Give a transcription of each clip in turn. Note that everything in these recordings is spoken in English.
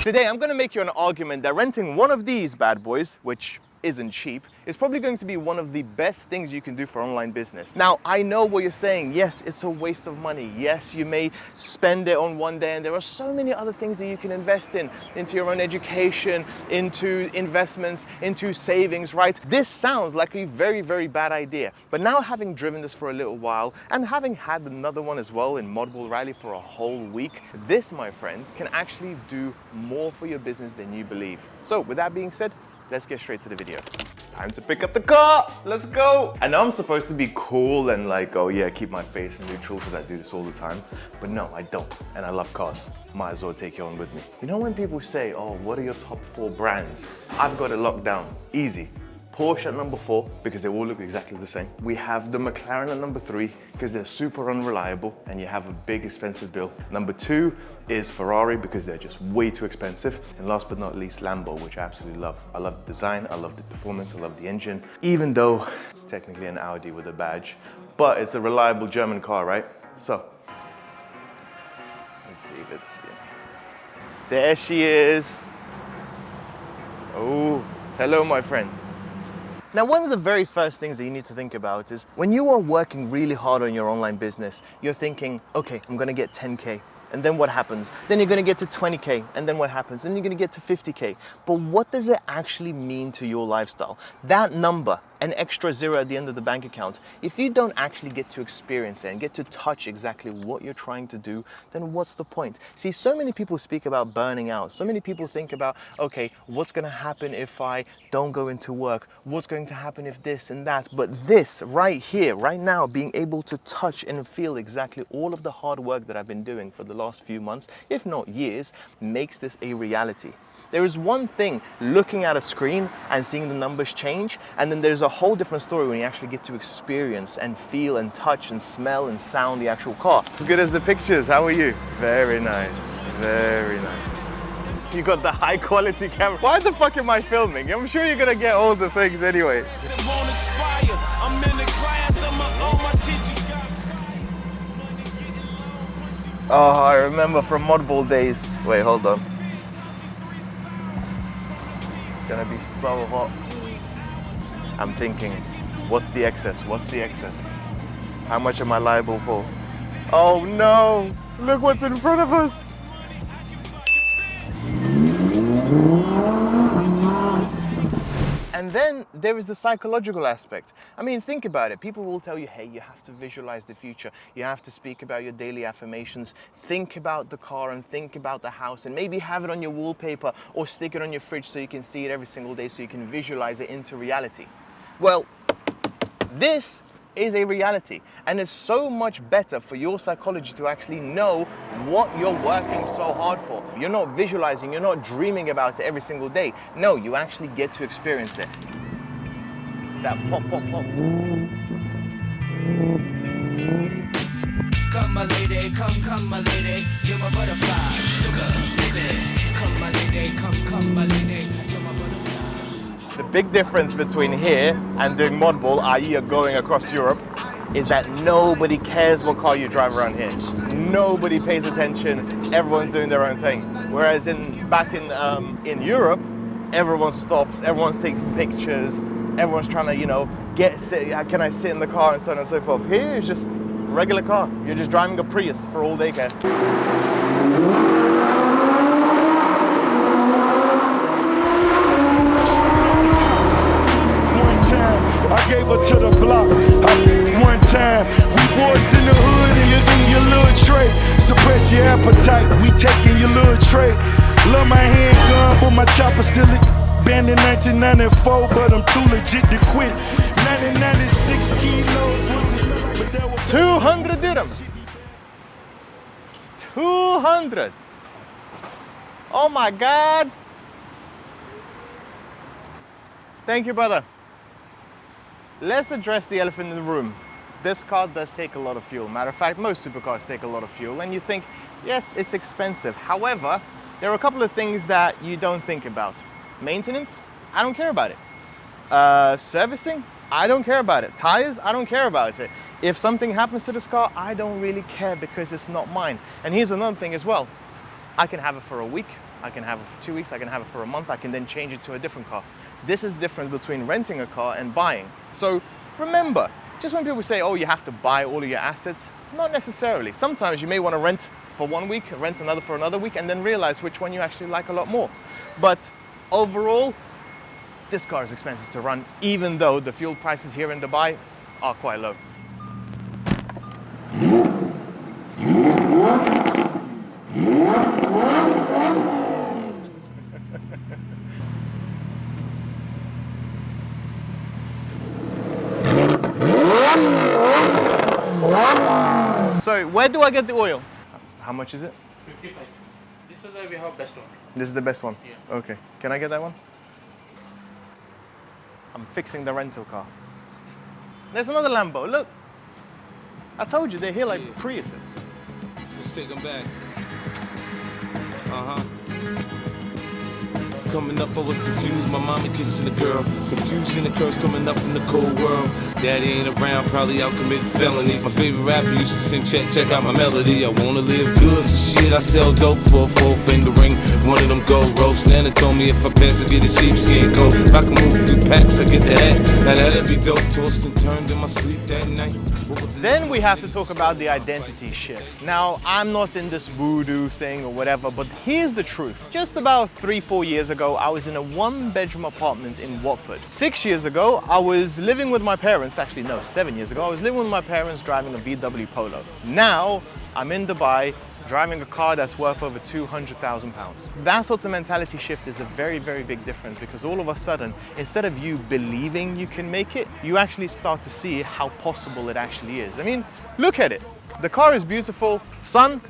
Today, I'm gonna make you an argument that renting one of these bad boys, which isn't cheap, is probably going to be one of the best things you can do for online business. Now, I know what you're saying. Yes, it's a waste of money. Yes, you may spend it on one day, and there are so many other things that you can invest in, into your own education, into investments, into savings, right? This sounds like a very, very bad idea. But now, having driven this for a little while and having had another one as well in Model Rally for a whole week, this, my friends, can actually do more for your business than you believe. So with that being said, let's get straight to the video. Time to pick up the car, let's go. I know I'm supposed to be cool and like, oh yeah, keep my face neutral because I do this all the time, but no, I don't, and I love cars. Might as well take you on with me. You know when people say, oh, what are your top 4 brands? I've got it locked down, easy. Porsche at number 4, because they all look exactly the same. We have the McLaren at number 3, because they're super unreliable and you have a big expensive bill. Number 2 is Ferrari, because they're just way too expensive. And last but not least, Lambo, which I absolutely love. I love the design, I love the performance, I love the engine, even though it's technically an Audi with a badge, but it's a reliable German car, right? So, let's see. There she is. Oh, hello, my friend. Now, one of the very first things that you need to think about is when you are working really hard on your online business, you're thinking, okay, I'm gonna get 10K. And then what happens? Then you're gonna get to 20K, and then what happens? Then you're gonna get to 50K. But what does it actually mean to your lifestyle? That number, an extra 0 at the end of the bank account, if you don't actually get to experience it and get to touch exactly what you're trying to do, then what's the point? See, so many people speak about burning out. So many people think about, okay, what's gonna happen if I don't go into work? What's going to happen if this and that? But this right here, right now, being able to touch and feel exactly all of the hard work that I've been doing for the last few months, if not years, makes this a reality. There is one thing looking at a screen and seeing the numbers change, and then there's a whole different story when you actually get to experience and feel and touch and smell and sound the actual car. As good as the pictures, how are you? Very nice, very nice. You got the high quality camera. Why the fuck am I filming? I'm sure you're gonna get all the things anyway. Oh, I remember from Modball days. Wait, hold on. It's gonna be so hot. I'm thinking, what's the excess? What's the excess? How much am I liable for? Oh no! Look what's in front of us! And then there is the psychological aspect. I mean, think about it. People will tell you, hey, you have to visualize the future. You have to speak about your daily affirmations. Think about the car and think about the house and maybe have it on your wallpaper or stick it on your fridge so you can see it every single day so you can visualize it into reality. Well, this is a reality, and it's so much better for your psychology to actually know what you're working so hard for. You're not visualizing, you're not dreaming about it every single day. No, you actually get to experience it. That pop, pop, pop. Come my lady, come my lady, you're my butterfly, sugar, baby. Come my lady, come my lady, you're my butterfly. The big difference between here and doing Modball, i.e. going across Europe, is that nobody cares what car you drive around here. Nobody pays attention, everyone's doing their own thing. Whereas back in Europe, everyone stops, everyone's taking pictures, everyone's trying to, you know, can I sit in the car and so on and so forth. Here it's just a regular car. You're just driving a Prius for all they care. I gave her to the block one time. We boys in the hood and your little tray. Suppress your appetite, we taking your little tray. Love my handgun, but my chopper still banned in 1994, but I'm too legit to quit. 1996 kilos was the 200 dirhams. 200. Oh my God. Thank you, brother. Let's address the elephant in the room. This car does take a lot of fuel. Matter of fact, most supercars take a lot of fuel, and you think, yes, it's expensive. However, there are a couple of things that you don't think about. Maintenance, I don't care about it. Servicing, I don't care about it. Tires, I don't care about it. If something happens to this car, I don't really care because it's not mine. And here's another thing as well. I can have it for a week, I can have it for 2 weeks, I can have it for a month, I can then change it to a different car. This is the difference between renting a car and buying. So remember, just when people say, oh, you have to buy all of your assets, not necessarily. Sometimes you may want to rent for 1 week, rent another for another week, and then realize which one you actually like a lot more. But overall, this car is expensive to run, even though the fuel prices here in Dubai are quite low. So, where do I get the oil? How much is it? 50 paise. This is where we have best one. This is the best one? Yeah. Okay. Can I get that one? I'm fixing the rental car. There's another Lambo, look. I told you, they're here like Priuses. Let's take them back. Coming up, I was confused. My mommy kissing a girl. Confusion occurs coming up in the cold world. Daddy ain't around, probably out committing felonies. My favorite rapper used to sing, check out my melody. I wanna live good, so shit, I sell dope for a 4-finger ring. One of them gold ropes. Nana told me if I pass, I get a sheepskin coat. If I can move a few packs, I get the hat. Now that'd be dope. Tossed and turned in my sleep that night. Then we have to talk about the identity shift. Now, I'm not in this voodoo thing or whatever, but here's the truth. Just about 3-4 years ago, I was in a 1-bedroom apartment in Watford. 6 years ago, I was living with my parents. Actually, no, 7 years ago, I was living with my parents driving a VW Polo. Now, I'm in Dubai, driving a car that's worth over £200,000. That sort of mentality shift is a very, very big difference, because all of a sudden, instead of you believing you can make it, you actually start to see how possible it actually is. I mean, look at it. The car is beautiful, sun,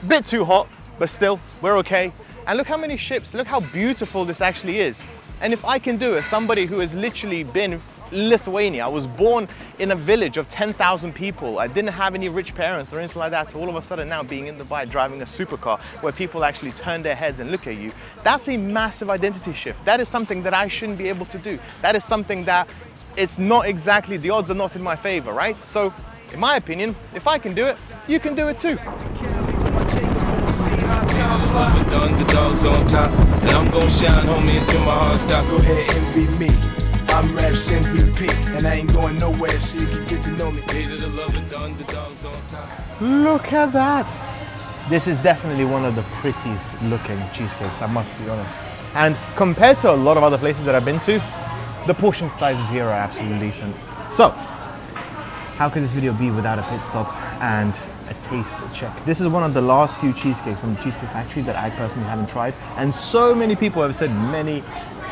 bit too hot, but still, we're okay. And look how many ships, look how beautiful this actually is. And if I can do it, somebody who has literally been Lithuania, I was born in a village of 10,000 people, I didn't have any rich parents or anything like that, to all of a sudden now being in Dubai driving a supercar where people actually turn their heads and look at you, that's a massive identity shift. That is something that I shouldn't be able to do. That is something that it's not exactly, the odds are not in my favor, right? So in my opinion, if I can do it, you can do it too. The underdogs on top, and I'm gon' shine, homie, until my heart stop. Go ahead, envy me. I'm Raps MVP, and I ain't going nowhere, so you can get to know me. Look at that. This is definitely one of the prettiest looking cheesecakes, I must be honest. And compared to a lot of other places that I've been to, the portion sizes here are absolutely decent. So, how could this video be without a pit stop and a taste check? This is one of the last few cheesecakes from the Cheesecake Factory that I personally haven't tried, and so many people have said many,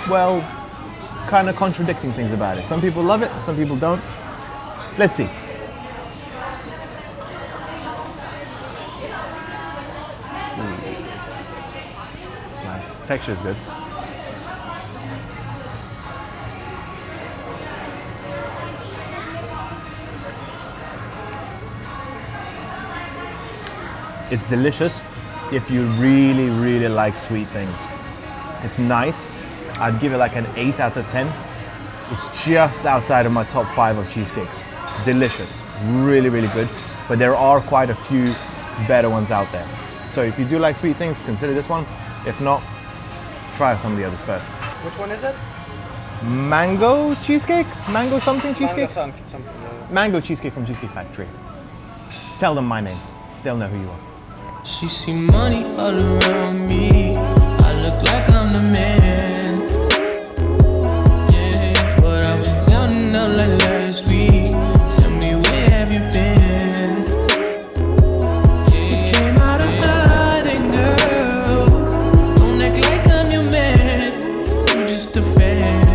well, kind of contradicting things about it. Some people love it, some people don't. Let's see. It's nice. Texture is good. It's delicious if you really, really like sweet things. It's nice. I'd give it like an 8 out of 10. It's just outside of my top 5 of cheesecakes. Delicious, really, really good. But there are quite a few better ones out there. So if you do like sweet things, consider this one. If not, try some of the others first. Which one is it? Mango cheesecake? Mango something cheesecake? Something. Mango cheesecake from Cheesecake Factory. Tell them my name. They'll know who you are. She see money all around me. I look like I'm the man. Yeah, but I was counting out like last week. Tell me, where have you been? You came out of hiding, girl. Don't act like I'm your man. You just a fan.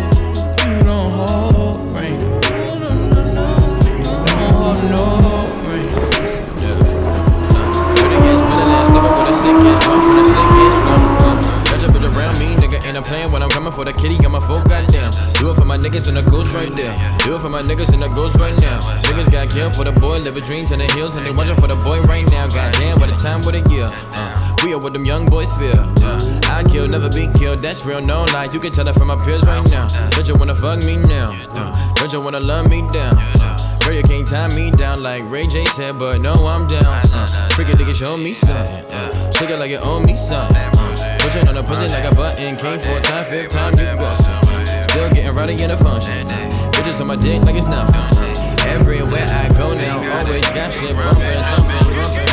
You don't hold rain. You don't hold no rain. Yeah. And I'm playing when I'm coming for the kitty, got my folk goddamn. Do it for my niggas and the ghost right there. Do it for my niggas and the ghost right now. Niggas got killed for the boy, living dreams in the hills, and they watching for the boy right now. Goddamn, what a time, what a year. We are what them young boys feel. I kill, never be killed, that's real, no lie. You can tell it from my peers right now. Don't you wanna fuck me now? Don't you wanna love me down? Girl, you can't tie me down like Ray J said, but no, I'm down. Freaky nigga, show me something. Shake it like you owe me something. Pushing on the pussy like a button. Came for a time, fifth time, you got some. Still getting rowdy in the function. Bitches on my dick like it's nothing. Everywhere I go now, always got shit bumping,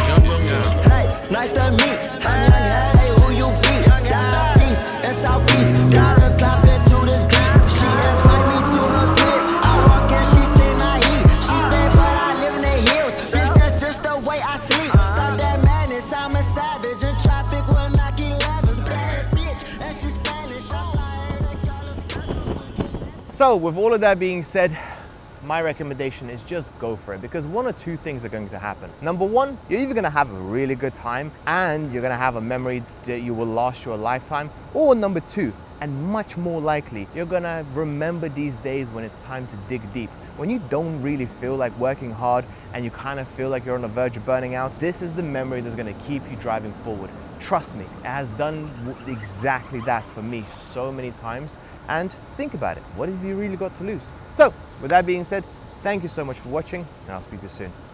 jumping. Hey, nice to meet. Hey, who you be? Down east and southeast. Gotta clap it to this beat. She invite me to her crib. I walk in, she see my heat. She said, but I live in the hills. Bitch, that's just the way I sleep. Stop that madness, I'm a savage. In traffic with Mac 11s. Bad bitch, and she's Spanish. I fly her, they call her. So with all of that being said, my recommendation is just go for it, because one or two things are going to happen. Number one, you're either going to have a really good time and you're going to have a memory that you will last you a lifetime, or number two, and much more likely, you're going to remember these days when it's time to dig deep. When you don't really feel like working hard and you kind of feel like you're on the verge of burning out, this is the memory that's going to keep you driving forward. Trust me, it has done exactly that for me so many times. And think about it, what have you really got to lose? So, with that being said, thank you so much for watching, and I'll speak to you soon.